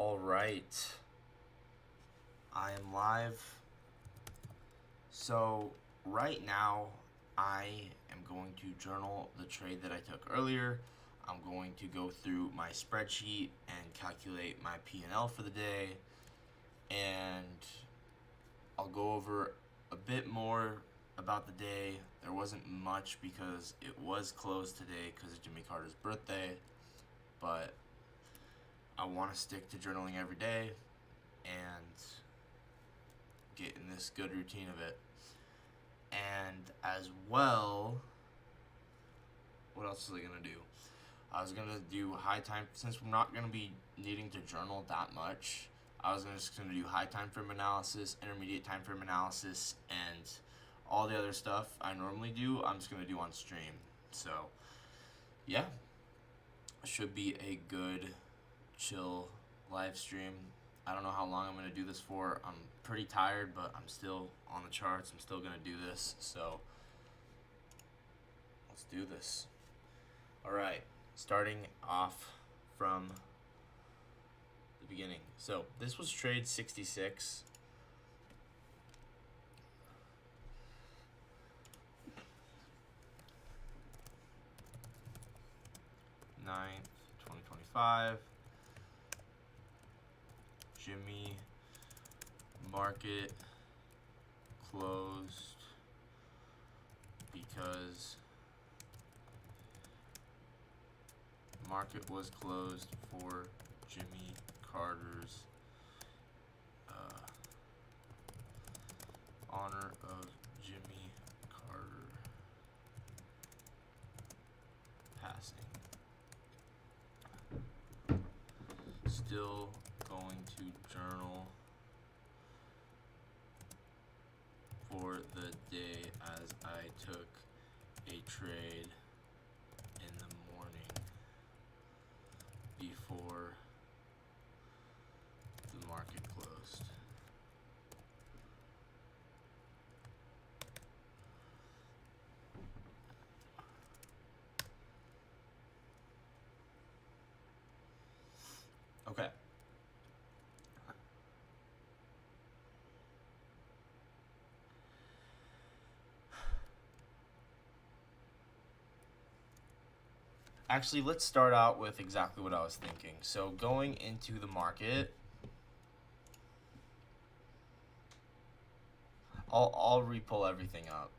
All right, I am live. So right now I am going to journal the trade that I took earlier. I'm going to go through my spreadsheet and calculate my P&L for the day, and I'll go over a bit more about the day. There wasn't much because it was closed today because of Jimmy Carter's birthday, but I want to stick to journaling every day and get in this good routine of it. And as well, what else was I going to do? I was going to do high time, since we're not going to be needing to journal that much, I was just going to do high time frame analysis, intermediate time frame analysis, and all the other stuff I normally do, I'm just going to do on stream. So, yeah, should be a good, chill live stream. I don't know how long I'm going to do this for. I'm pretty tired, but I'm still on the charts. I'm still going to do this. So let's do this. All right, starting off from the beginning. So this was trade 66. Ninth, 2025. Jimmy market closed because market was closed for Jimmy Carter's honor of Jimmy Carter passing. Still going to journal for the day as I took a trade in the morning before the market closed. Okay. Actually, let's start out with exactly what I was thinking. So going into the market, I'll re-pull everything up.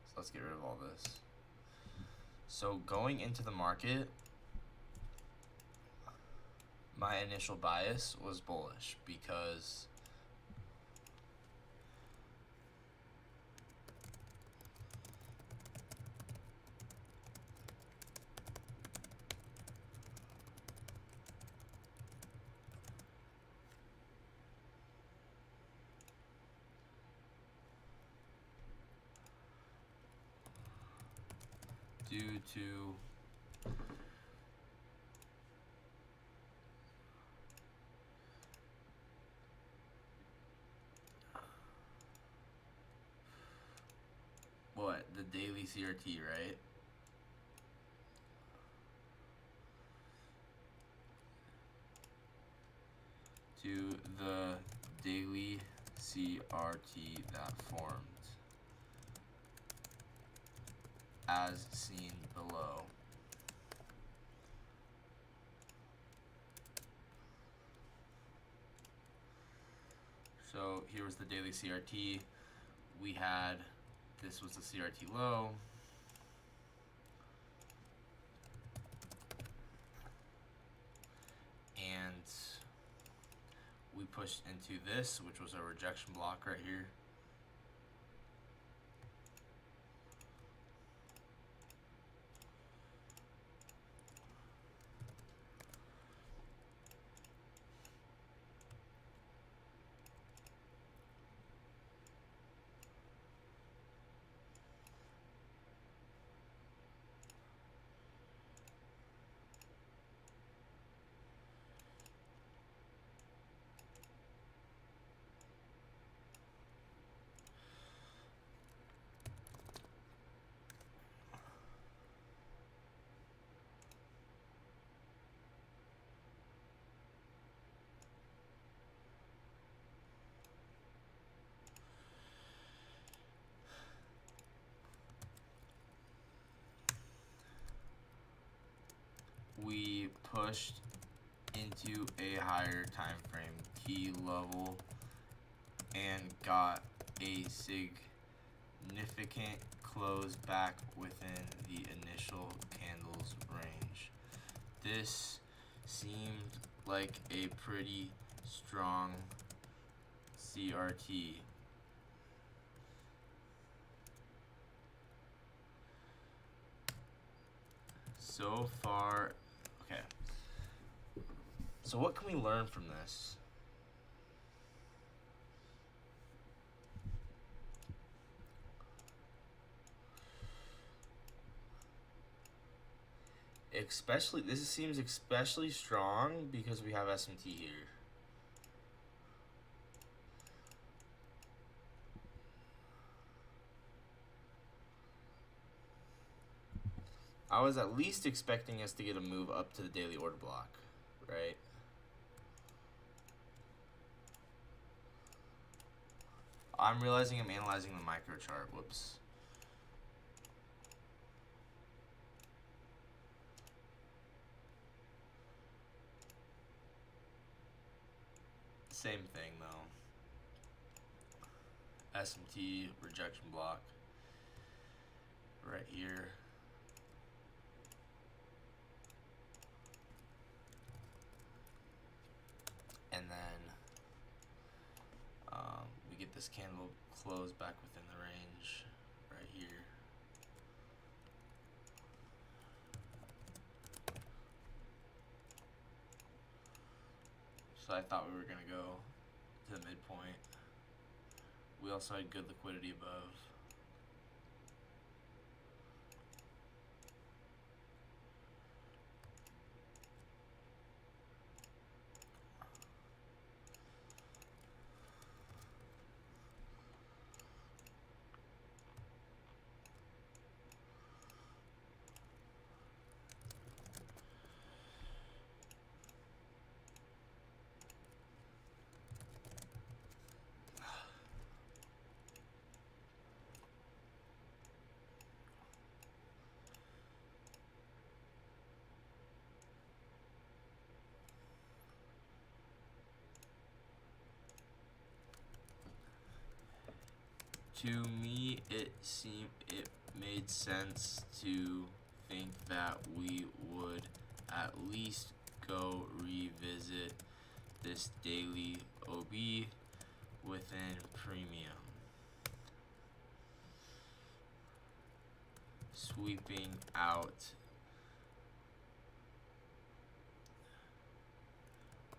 So let's get rid of all this. So going into the market, my initial bias was bullish because due to what? The daily CRT, right? To the daily CRT that formed as seen below. So here was the daily CRT. We had, this was the CRT low. And we pushed into this, which was a rejection block right here. pushed into a higher time frame key level and got a significant close back within the initial candle's range. This seemed like a pretty strong CRT. So far, okay. So what can we learn from this? Especially, this seems especially strong because we have SMT here. I was at least expecting us to get a move up to the daily order block, right? I'm realizing I'm analyzing the micro chart. Whoops. Same thing though. SMT rejection block right here. And then we get this candle close back within the range right here. So I thought we were going to go to the midpoint. We also had good liquidity above. To me, it made sense to think that we would at least go revisit this daily OB within premium. Sweeping out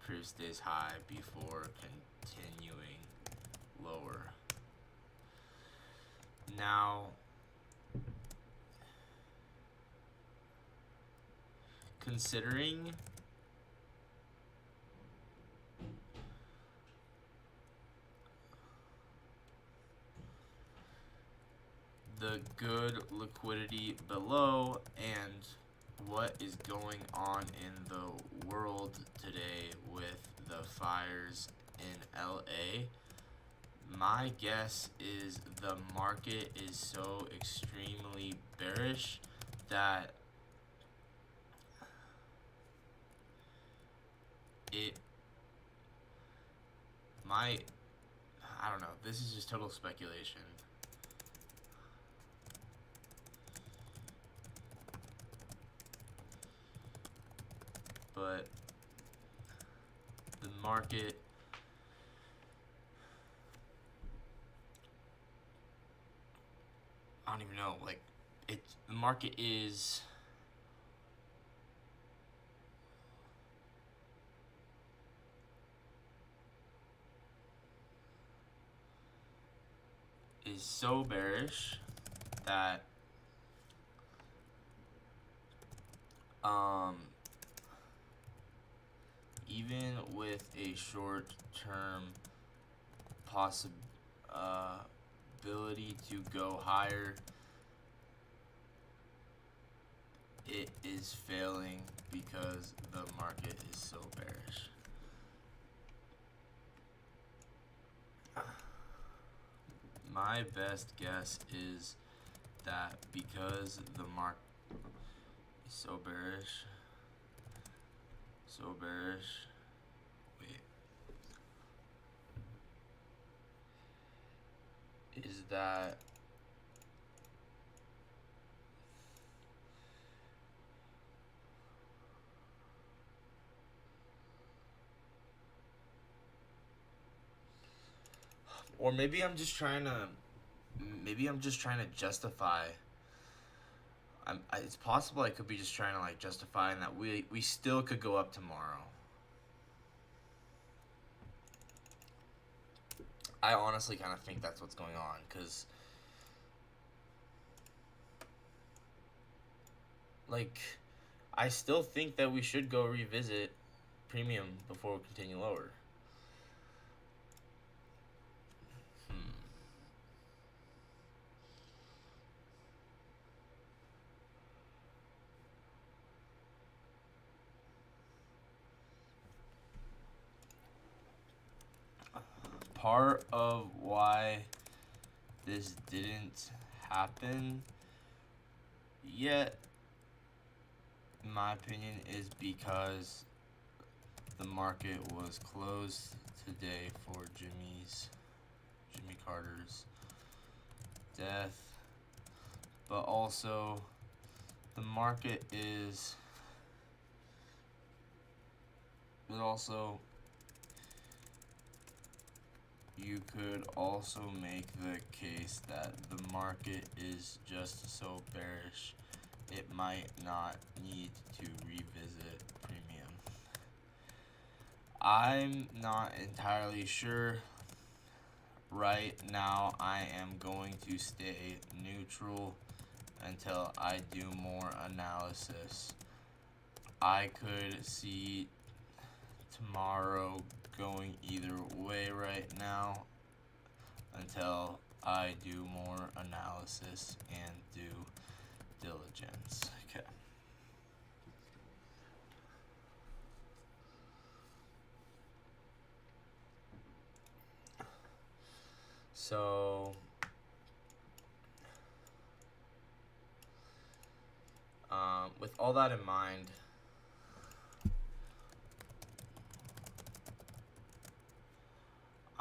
previous day's high before continuing lower. Now, considering the good liquidity below and what is going on in the world today with the fires in LA, my guess is the market is so extremely bearish that it might, I don't know, this is just total speculation. But the market I don't even know, like the market is so bearish that even with a short-term possibility to go higher, it is failing because the market is so bearish. My best guess is that because the market is so bearish, So bearish. Wait. Is that or maybe I'm just trying to justify. It's possible I could be just trying to like justify that we still could go up tomorrow. I honestly kind of think that's what's going on, because like I still think that we should go revisit premium before we continue lower. Part of why this didn't happen yet, in my opinion, is because the market was closed today for Jimmy Carter's death, but also the market is, but also you could also make the case that the market is just so bearish it might not need to revisit premium. I'm not entirely sure. Right now I am going to stay neutral until I do more analysis. I could see tomorrow going either way right now until I do more analysis and do diligence. Okay. So with all that in mind,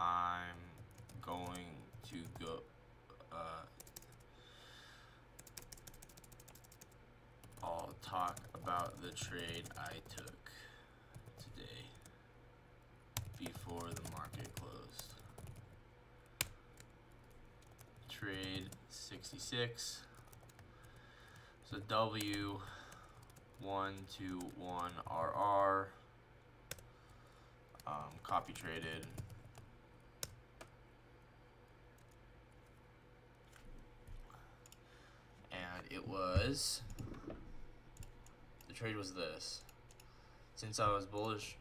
I'm going to go I'll talk about the trade I took today before the market closed. Trade 66. So W121RR, copy traded. And the trade was this. Since I was bullish,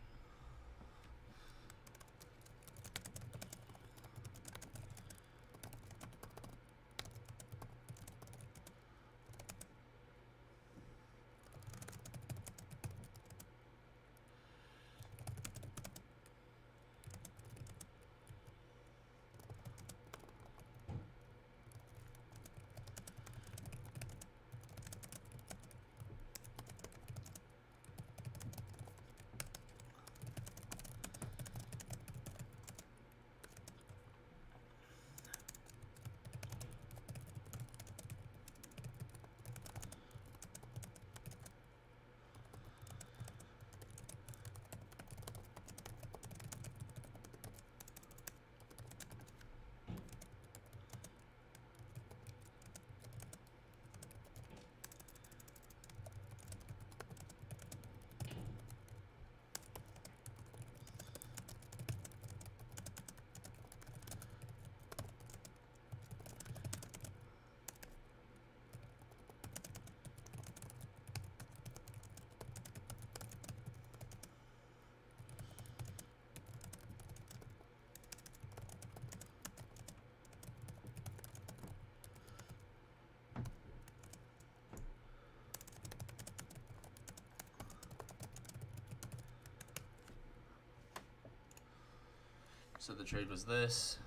so the trade was this,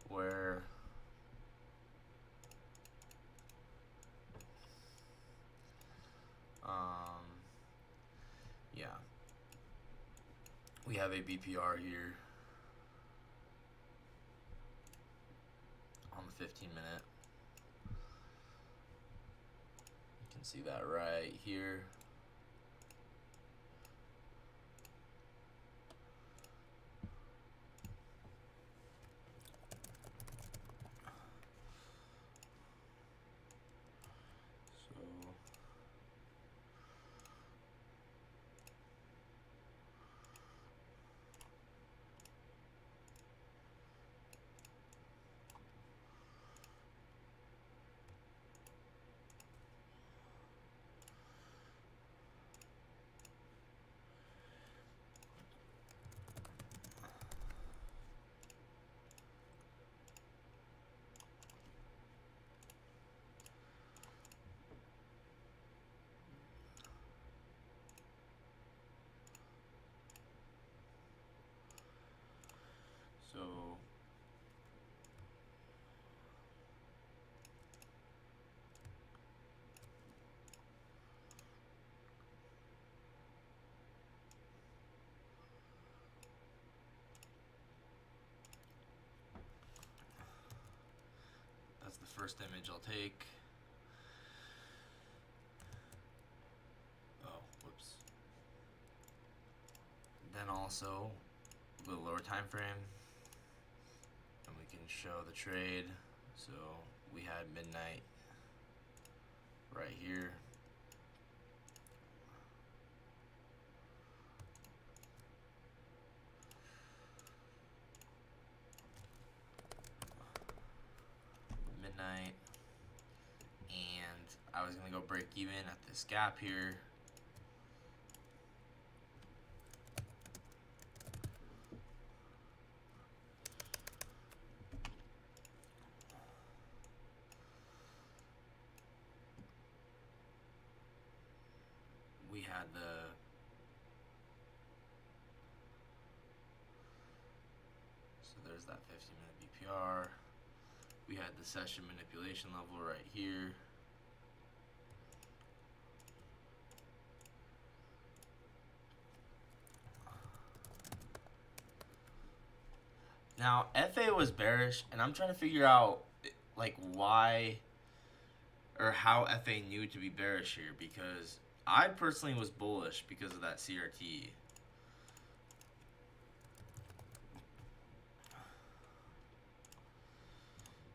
where yeah. We have a BPR here on the 15-minute. You can see that right here. So that's the first image I'll take. Oh, whoops. Then also a little lower time frame, and we can show the trade. So we had midnight right here. Midnight, and I was gonna go break even at this gap here. We had so there's that 15-minute BPR. We had the session manipulation level right here. Now, FA was bearish, and I'm trying to figure out like why or how FA knew to be bearish here, because I personally was bullish because of that CRT.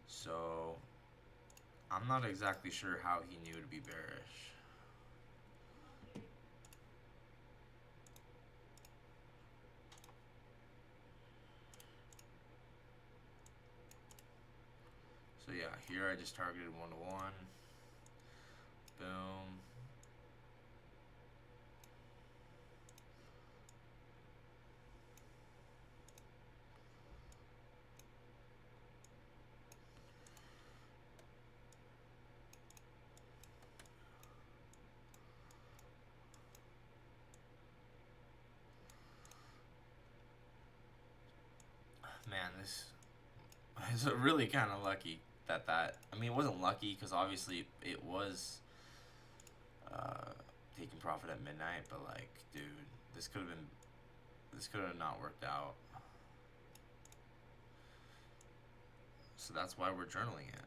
So I'm not exactly sure how he knew to be bearish. So yeah, here I just targeted 1-to-1. Boom. Man, this is really kind of lucky that I mean, it wasn't lucky because obviously it was taking profit at midnight, but like, dude, this could have not worked out. So that's why we're journaling it.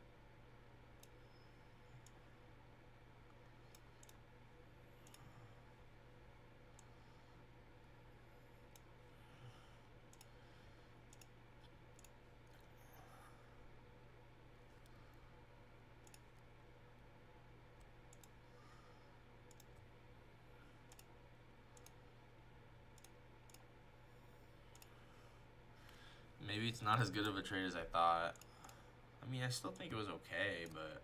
Maybe it's not as good of a trade as I thought. I mean, I still think it was okay, but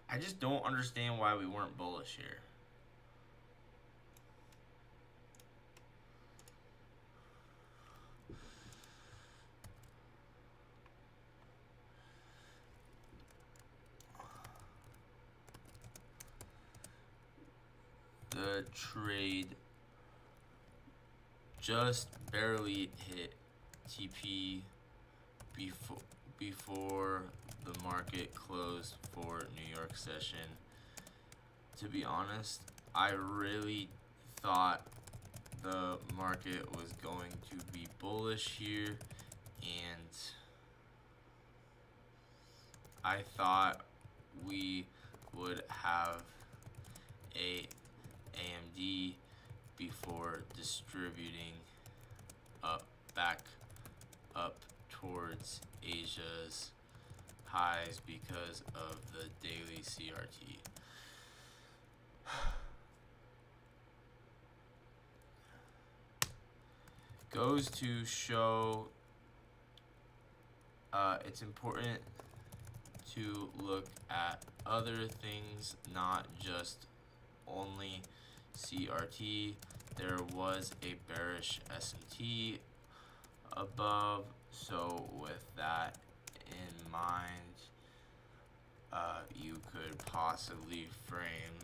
I just don't understand why we weren't bullish here. The trade just barely hit TP before the market closed for New York session. To be honest, I really thought the market was going to be bullish here, and I thought we would have a AMD before distributing back up towards Asia's highs because of the daily CRT. Goes to show it's important to look at other things, not just only CRT. There was a bearish S&T above, so with that in mind, you could possibly frame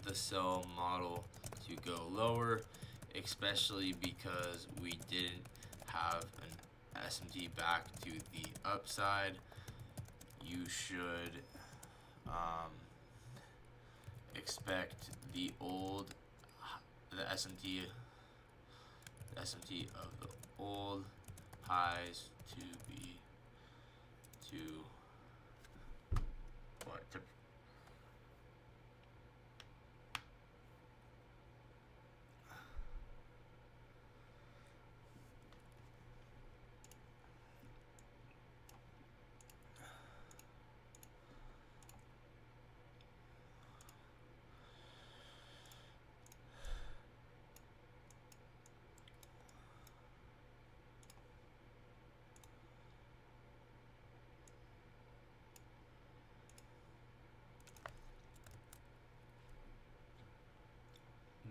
the sell model to go lower, especially because we didn't have an S&T back to the upside. You should expect the S&T of the old highs to be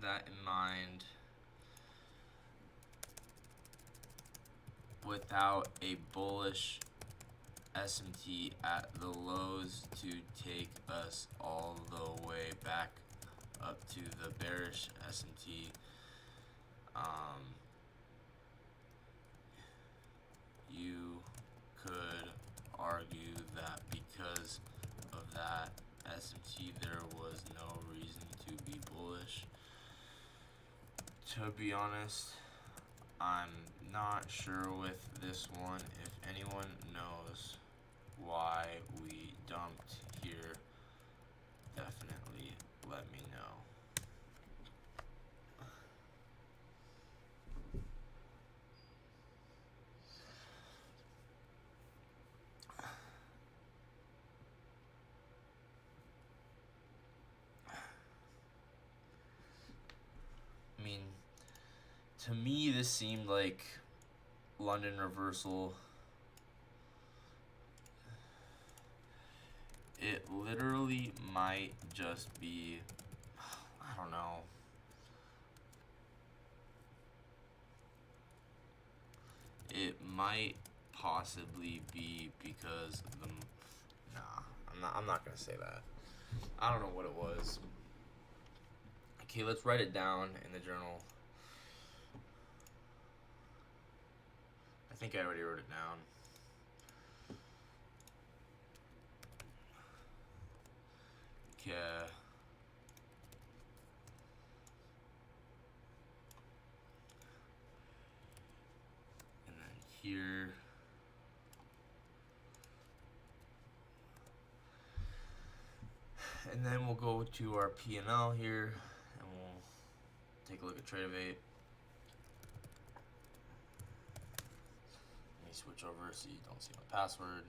that in mind, without a bullish S&T at the lows to take us all the way back up to the bearish S&T, you could argue that because of that S&T there was no reason to be bullish. To be honest, I'm not sure with this one. If anyone knows why we dumped here, definitely let me know. I mean, to me, this seemed like London reversal. It literally might just be, I don't know. It might possibly be because the, I'm not gonna say that. I don't know what it was. Okay, let's write it down in the journal. I think I already wrote it down. Okay. And then here. And then we'll go to our P&L here, and we'll take a look at Trade of 8. Let me switch over so you don't see my password.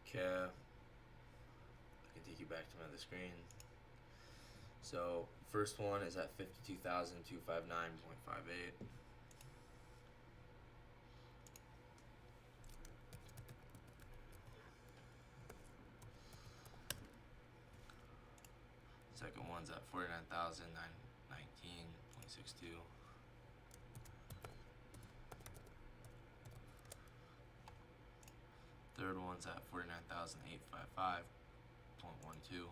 Okay, I can take you back to my other screen. So first one is at 52,259.58. Second one's at 49,919.62. Third one's at 49,855.12.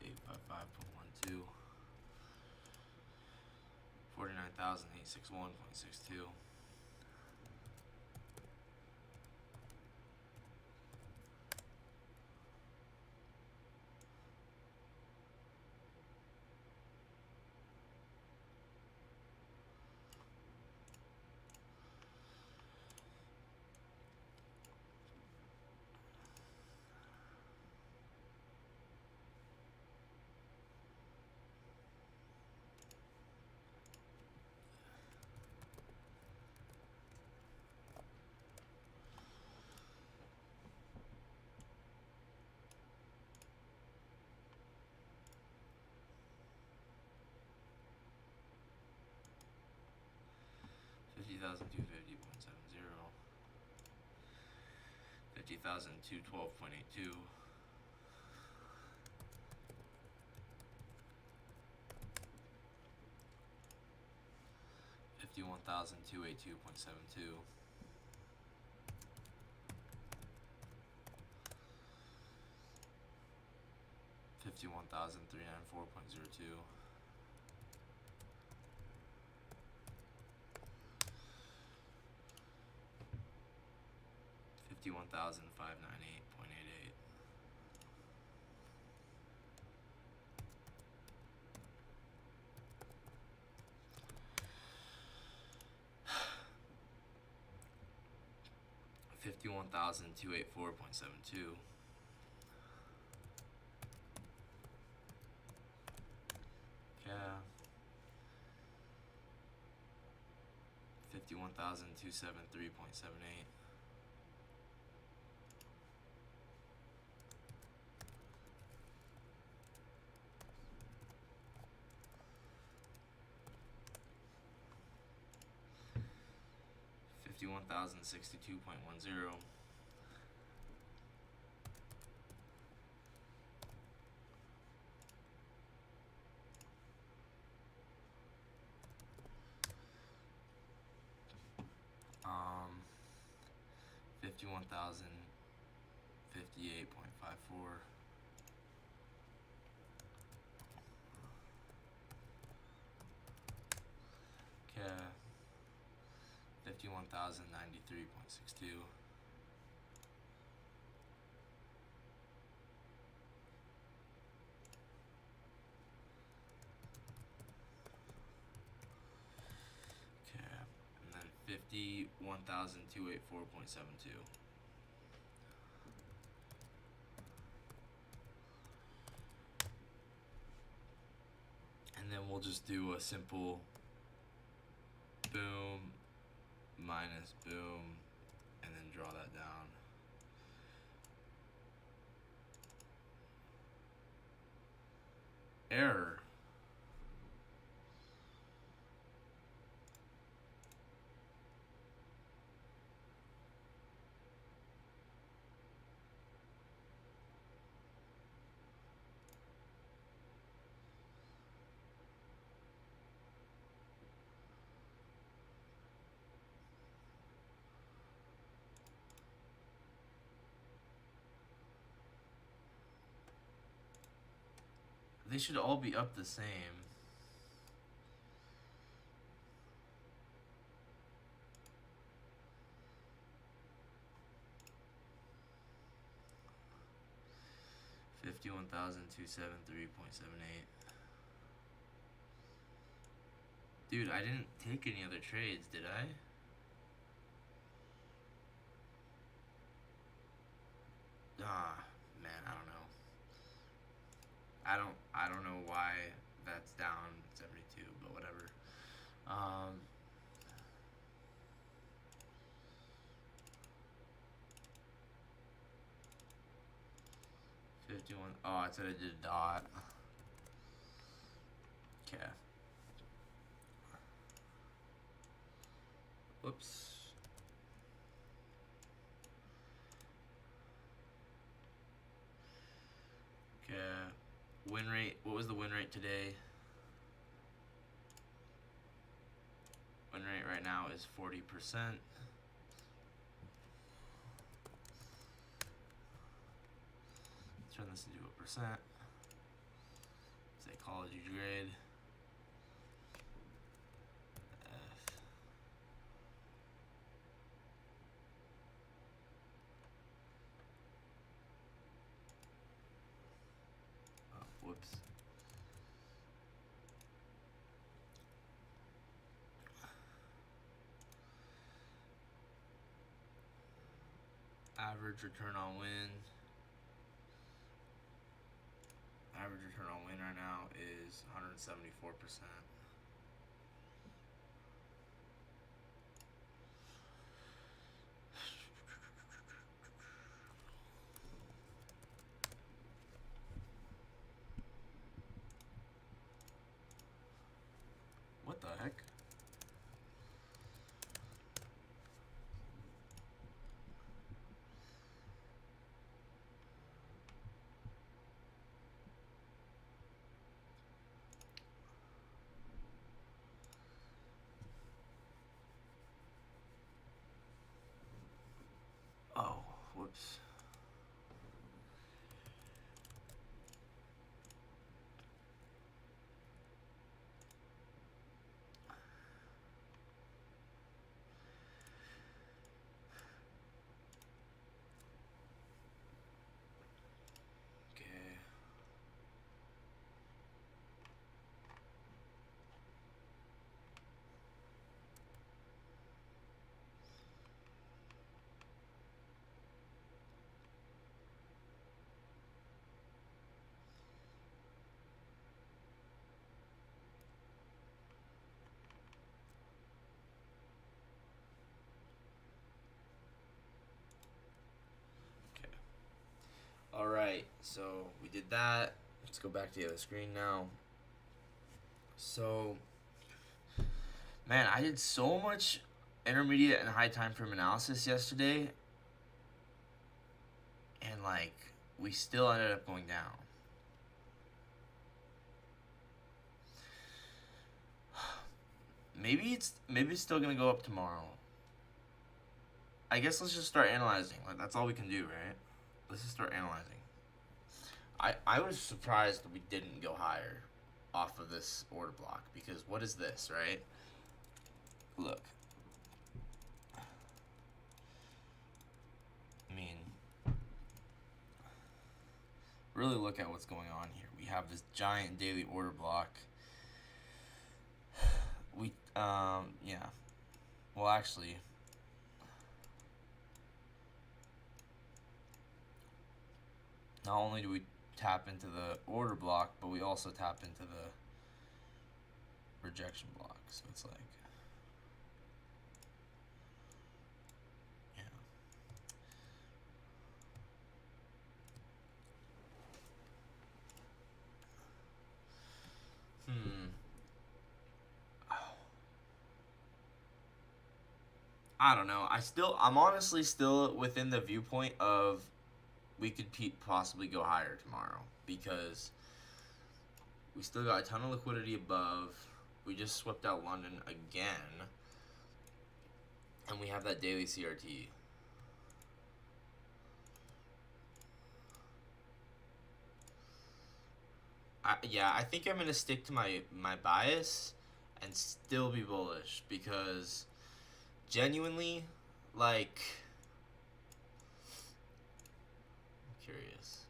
855.12. 49,861.62. $50,250.70, 50,212.82, 51,282.72, 51,394.02, 51,598.88. $51,284.72. Yeah. 51,273.78. 51,062.10. 51,058.54. 51,093.62. 51,284.72. And then we'll just do a simple boom minus boom and then draw that down. Error. They should all be up the same. $51,273.78. Dude, I didn't take any other trades, did I? Man, I don't know. I don't know why that's down 72, but whatever. 51. Oh, I said I did a dot. Okay. Whoops. Win rate. What was the win rate today? Win rate right now is 40%. Turn this into a percent. Psychology grade. F. Oh, whoops. Average return on win. Average return on win right now is 174%. What the heck? Oh, whoops. Okay. Alright, so we did that. Let's go back to the other screen now. So, man, I did so much intermediate and high time frame analysis yesterday, and like we still ended up going down. Maybe it's still gonna go up tomorrow. I guess let's just start analyzing. Like that's all we can do, right? Let's just start analyzing. I was surprised that we didn't go higher off of this order block, because what is this, right? Look. I mean, really look at what's going on here. We have this giant daily order block. Yeah. Well, actually, not only do we tap into the order block, but we also tap into the rejection block. So it's like, yeah. I don't know. I'm honestly still within the viewpoint of we could possibly go higher tomorrow, because we still got a ton of liquidity above. We just swept out London again, and we have that daily CRT. I think I'm going to stick to my bias and still be bullish, because genuinely, like, I'm curious.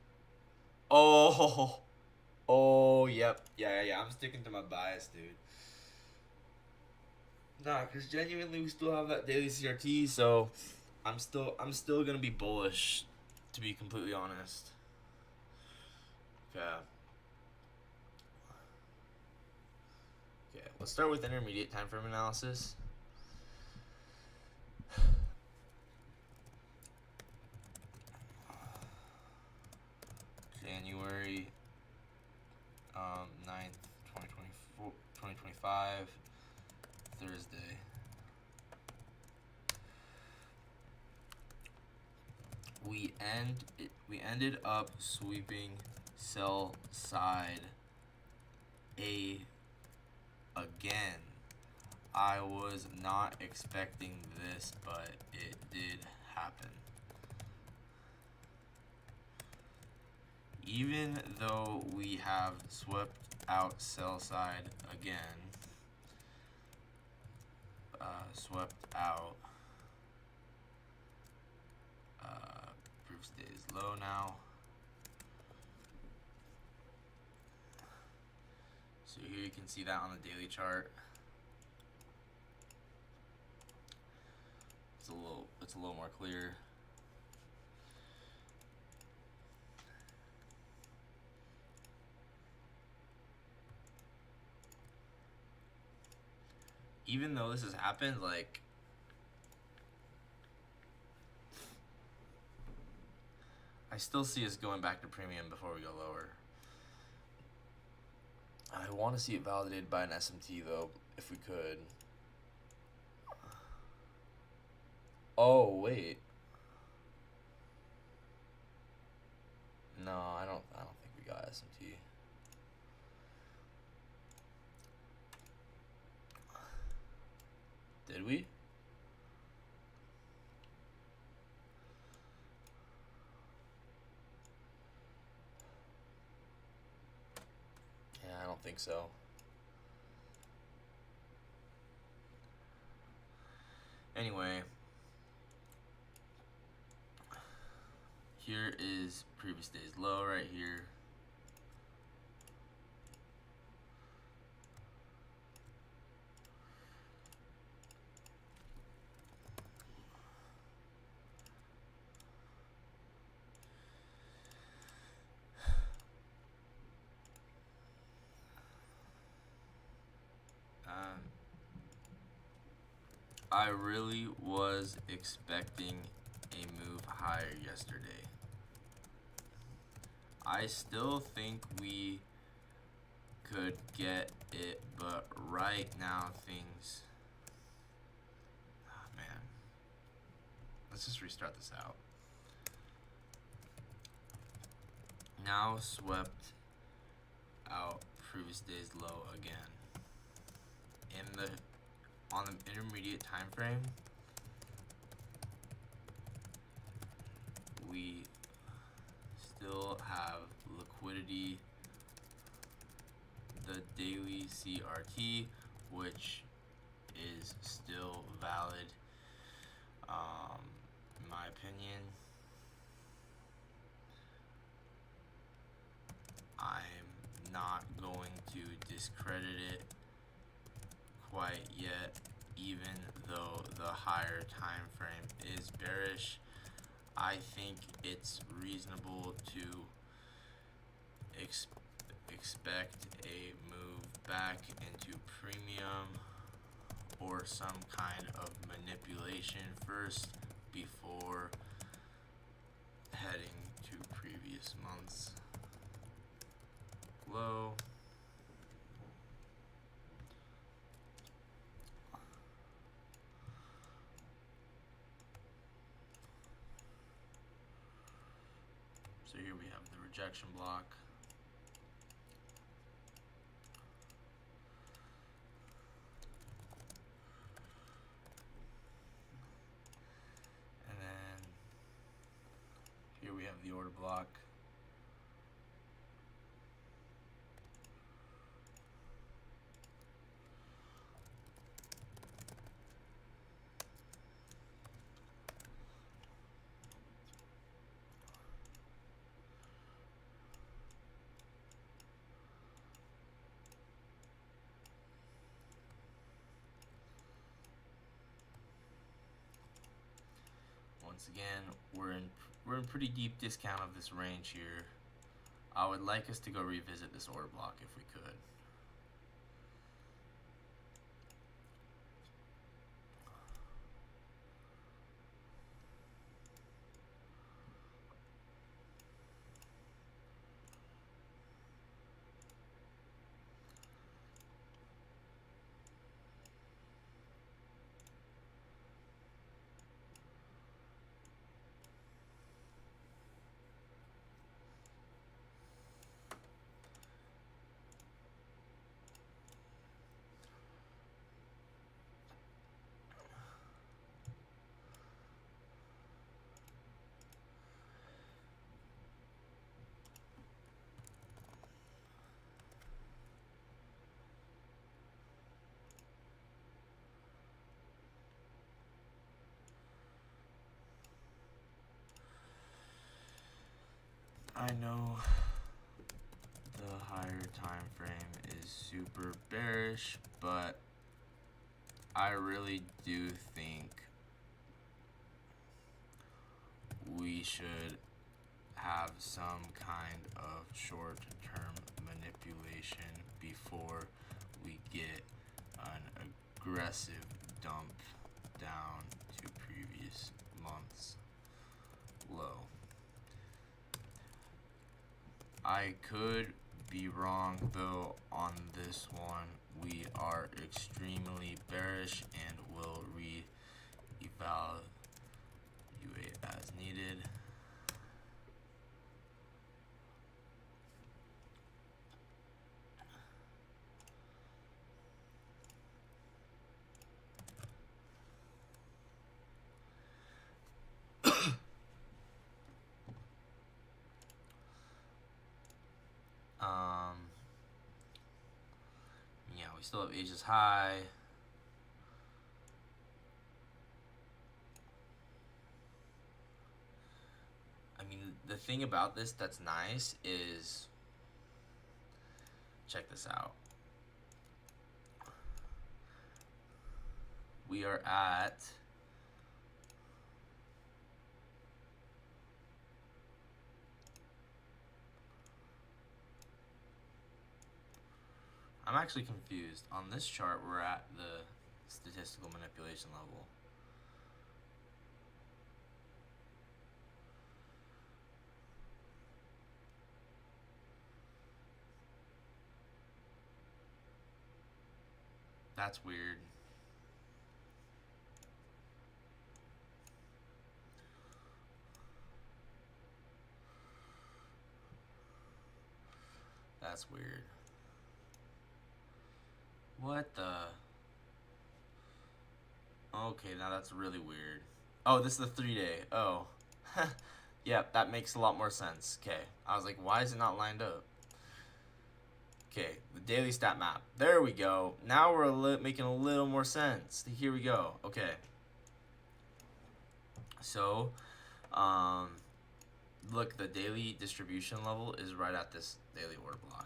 Yep. Yeah. I'm sticking to my bias, dude. Nah, because genuinely we still have that daily CRT, so I'm still gonna be bullish, to be completely honest. Okay. Okay, let's start with intermediate time frame analysis. January 9th, 2025, Thursday. We ended up sweeping sell side A again. I was not expecting this, but it did happen. Even though we have swept out sell side again, swept out, proof stays low now. So here you can see that on the daily chart. It's a little more clear. Even though this has happened, like, I still see us going back to premium before we go lower. I want to see it validated by an SMT though, if we could. Oh wait. No, I don't think we got SMT. Did we? Yeah, I don't think so. Anyway, here is previous day's low right here. I really was expecting a move higher yesterday. I still think we could get it, but right now things... Oh, man. Let's just restart this out. Now swept out previous day's low again. On the intermediate time frame, we still have liquidity. The daily CRT, which is still valid, in my opinion. I'm not going to discredit it quite yet, even though the higher time frame is bearish. I think it's reasonable to expect a move back into premium or some kind of manipulation first before heading to previous month's low. So here we have the rejection block. And then here we have the order block. Once again, we're in pretty deep discount of this range here. I would like us to go revisit this order block if we could. I know the higher time frame is super bearish, but I really do think we should have some kind of short-term manipulation before we get an aggressive dump down to previous month's low. I could be wrong though on this one. We are extremely bearish and will re-evaluate as needed. Yeah, we still have Asia's high. I mean, the thing about this that's nice is, check this out. We are at I'm actually confused. On this chart, we're at the statistical manipulation level. That's weird. That's weird. What the? Okay, now that's really weird. Oh, this is the 3-day. Oh. Yep, that makes a lot more sense. Okay. I was like, why is it not lined up? Okay, the daily stat map. There we go. Now we're making a little more sense. Here we go. Okay. So, look, the daily distribution level is right at this daily order block.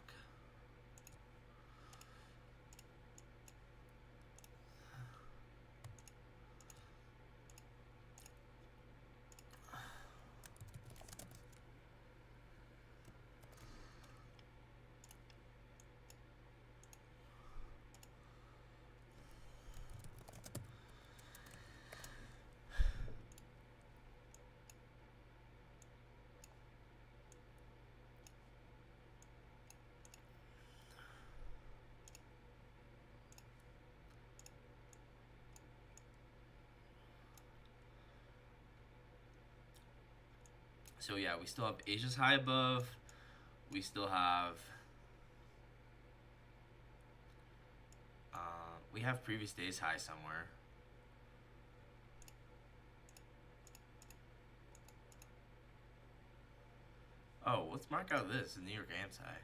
So yeah, we still have Asia's high above. We still have we have previous day's high somewhere. Oh, let's mark out this, the New York AM's high.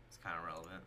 It's kind of relevant.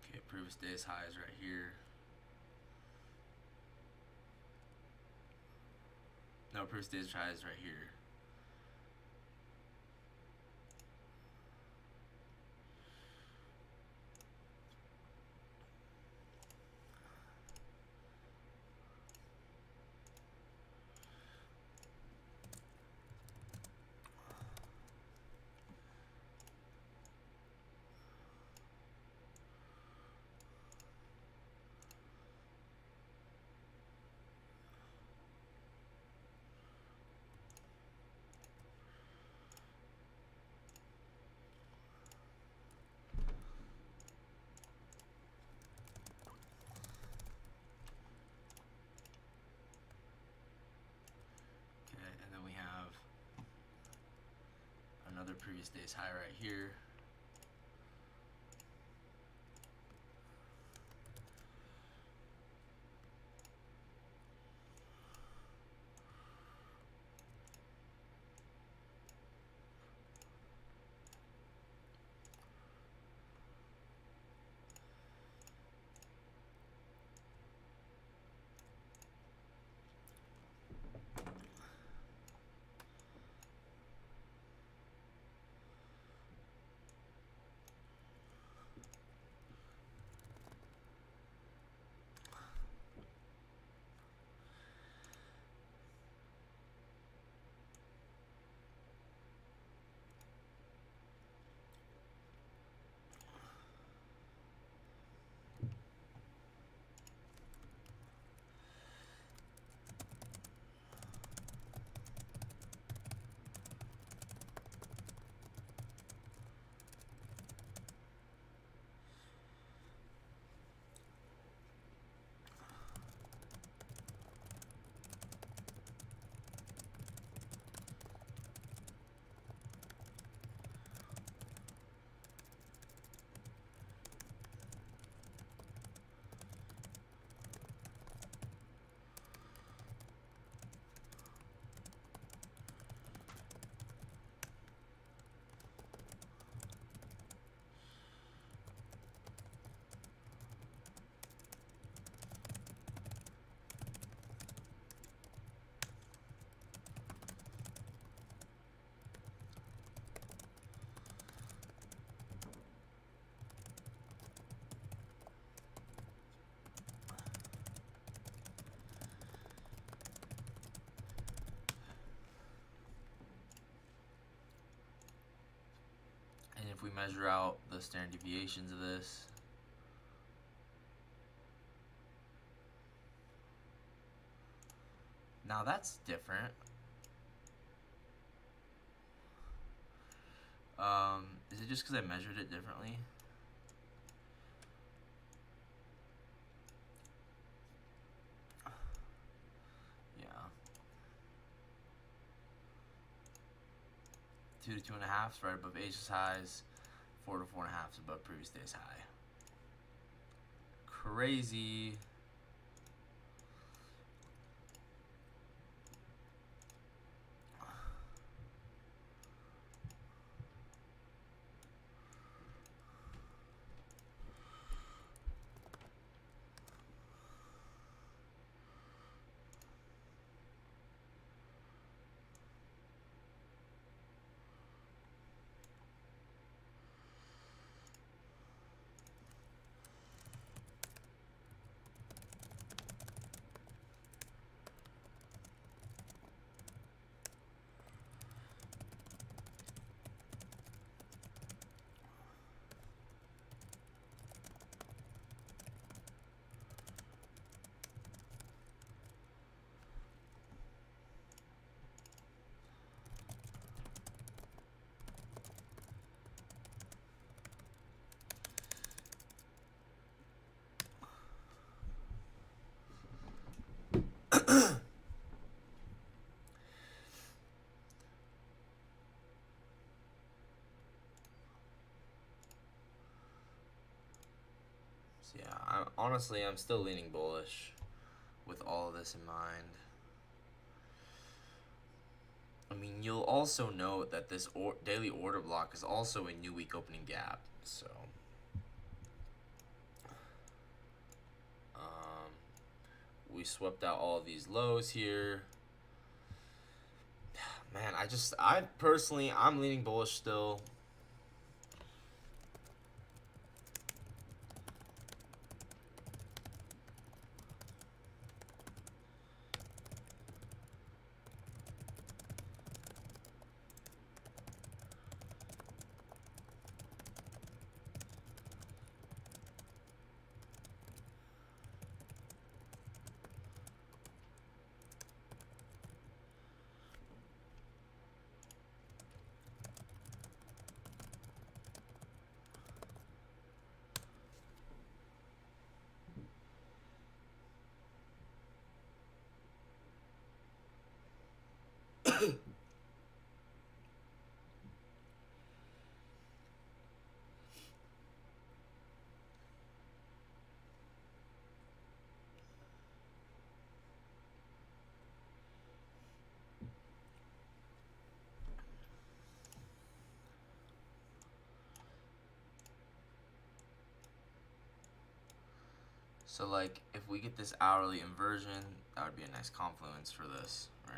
Okay, previous day's high is right here. No, previous day's high is right here. previous day's high right here. And if we measure out the standard deviations of this, now that's different. Is it just because I measured it differently? Yeah. 2 to 2.5 is right above Asia's highs. 4 to 4.5 is above previous day's high. Crazy. So yeah, honestly, I'm still leaning bullish with all of this in mind. I mean, you'll also note that this daily order block is also a new week opening gap. So, we swept out all of these lows here. Man, I'm leaning bullish still. So like if we get this hourly inversion, that would be a nice confluence for this, right?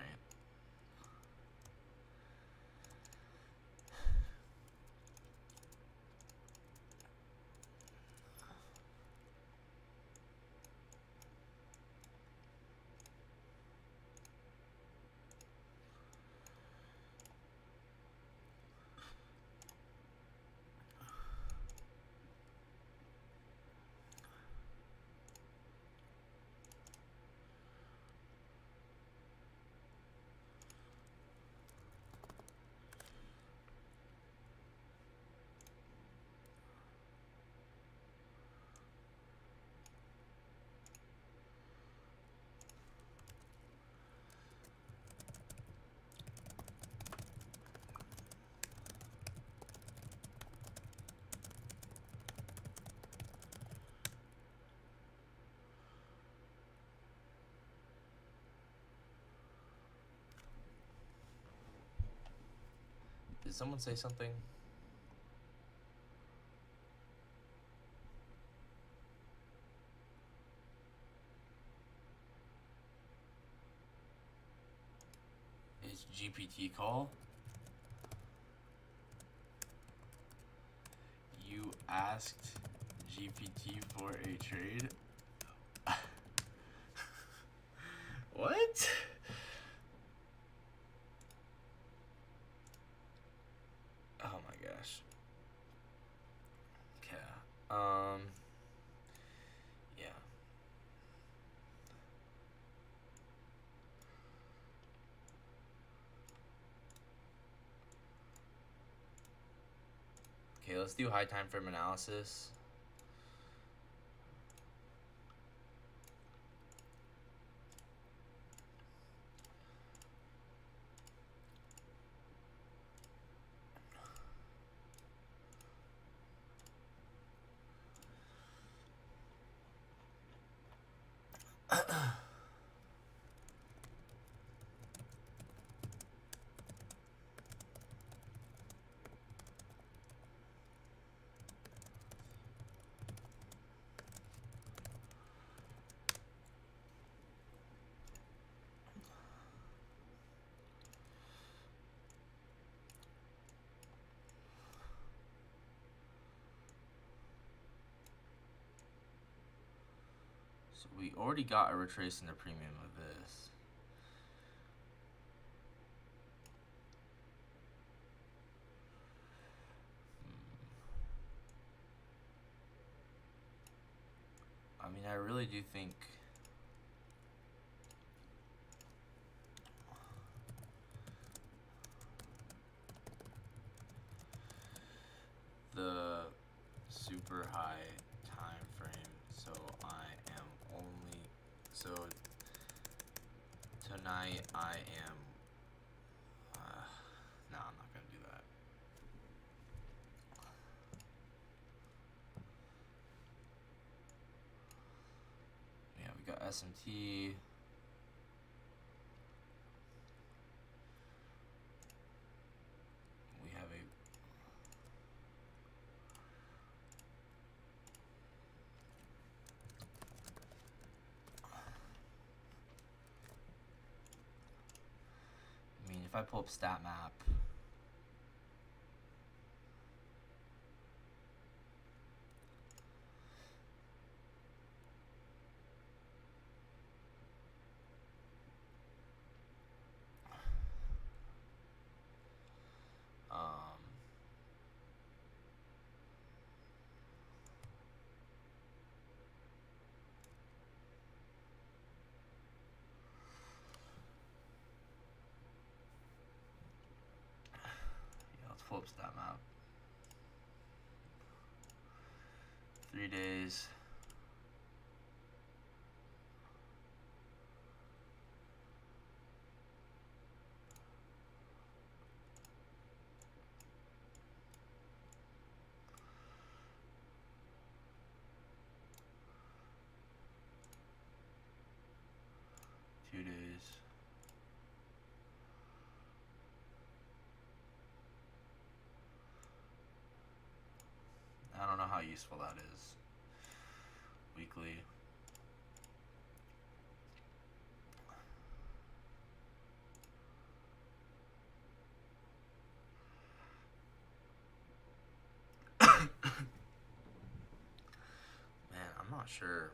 Did someone say something? Is GPT call? You asked GPT for a trade? What? Oh my gosh. Okay. Yeah. Okay, let's do high time frame analysis. So we already got a retrace in the premium of this. I mean, I really do think the super high time frame, so I am only, so tonight I am, no, I'm not gonna do that. Yeah, we got SMT. We have a I mean, if I pull up stat map, yeah, let's pull up stat map. 3 days. I don't know how useful that is. Weekly. not sure.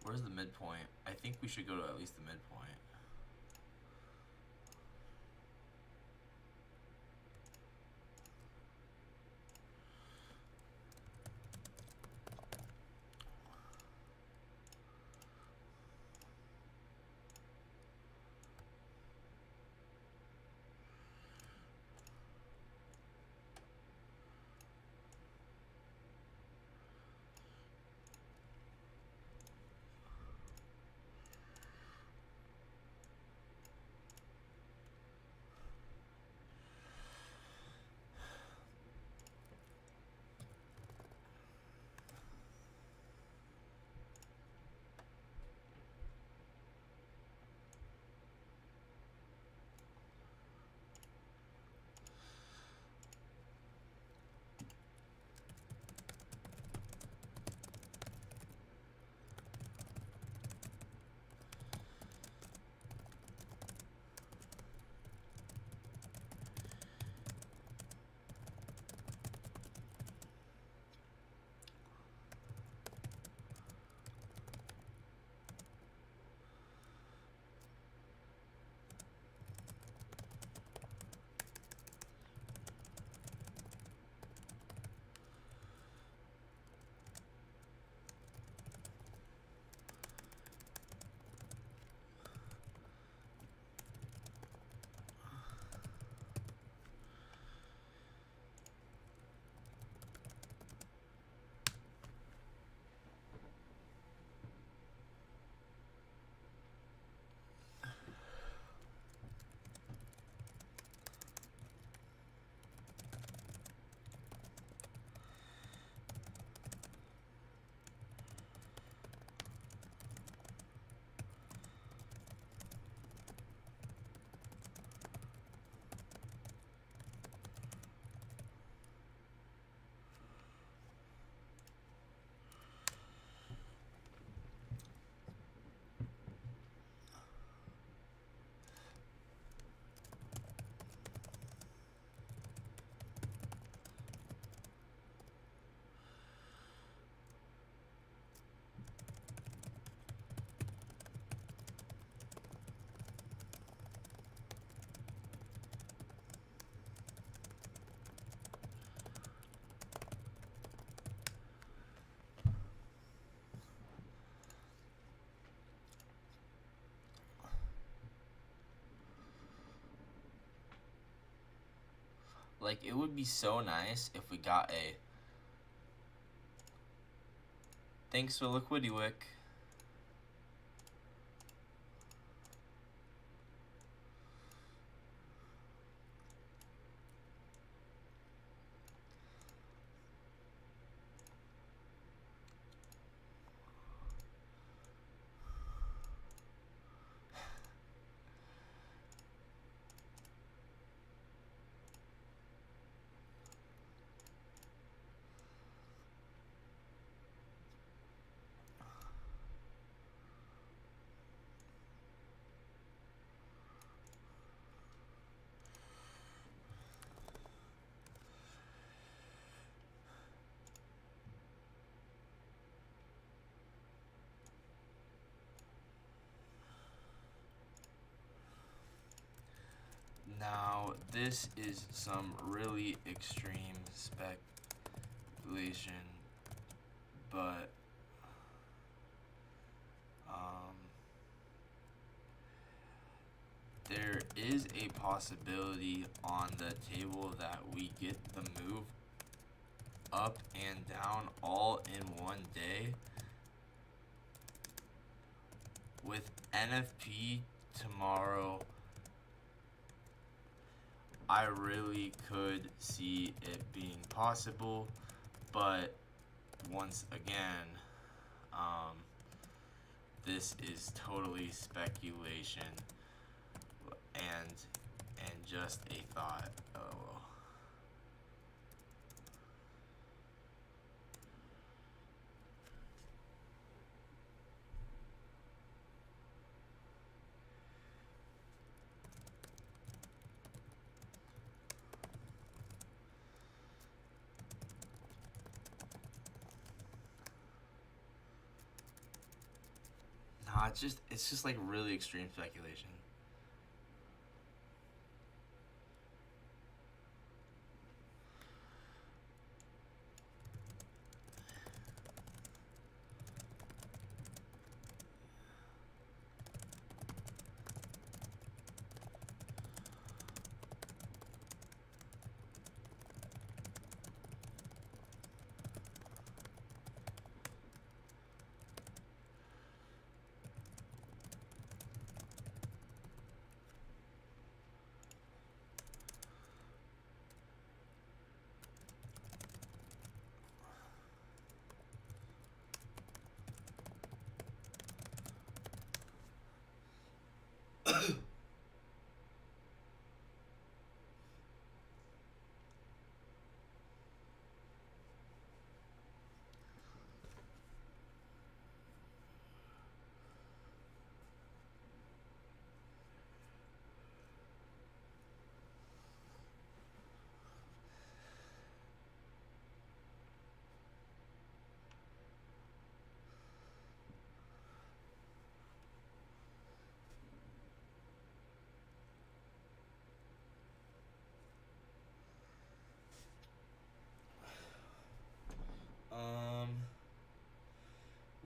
Where's the midpoint? I think we should go to at least the midpoint. Like, it would be so nice if we got a thanks for Liquidy Wick. Now, this is some really extreme speculation, but Um, there is a possibility on the table that we get the move up and down all in one day. With NFP tomorrow, I really could see it being possible, but once again, this is totally speculation and just a thought. Oh. Nah, it's just like really extreme speculation.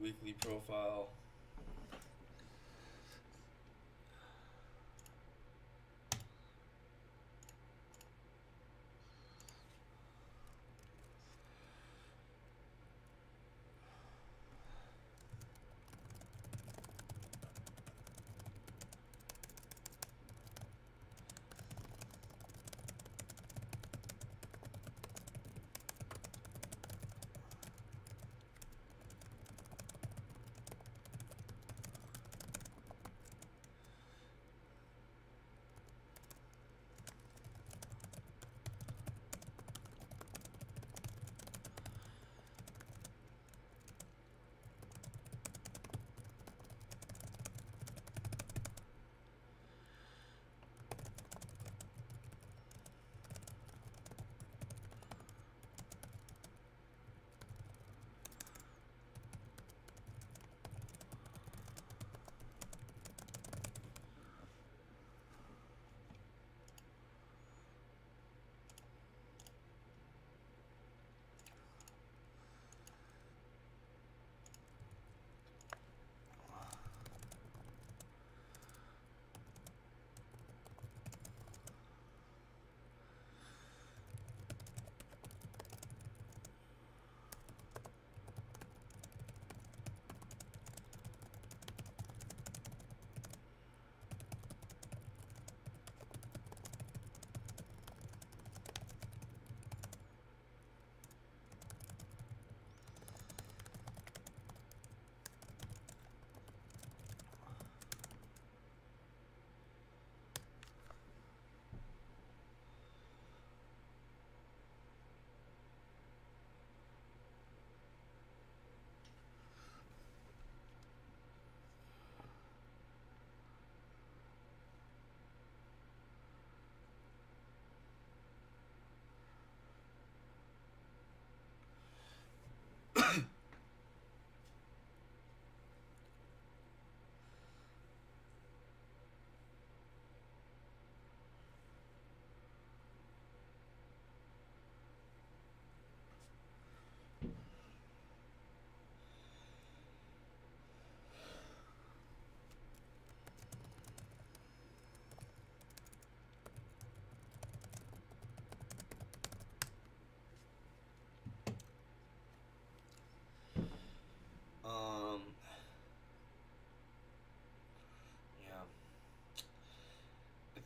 Weekly profile.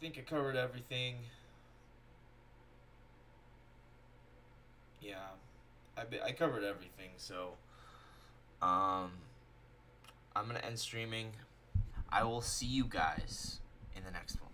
think I covered everything. Yeah, I covered everything. So, I'm gonna end streaming. I will see you guys in the next one.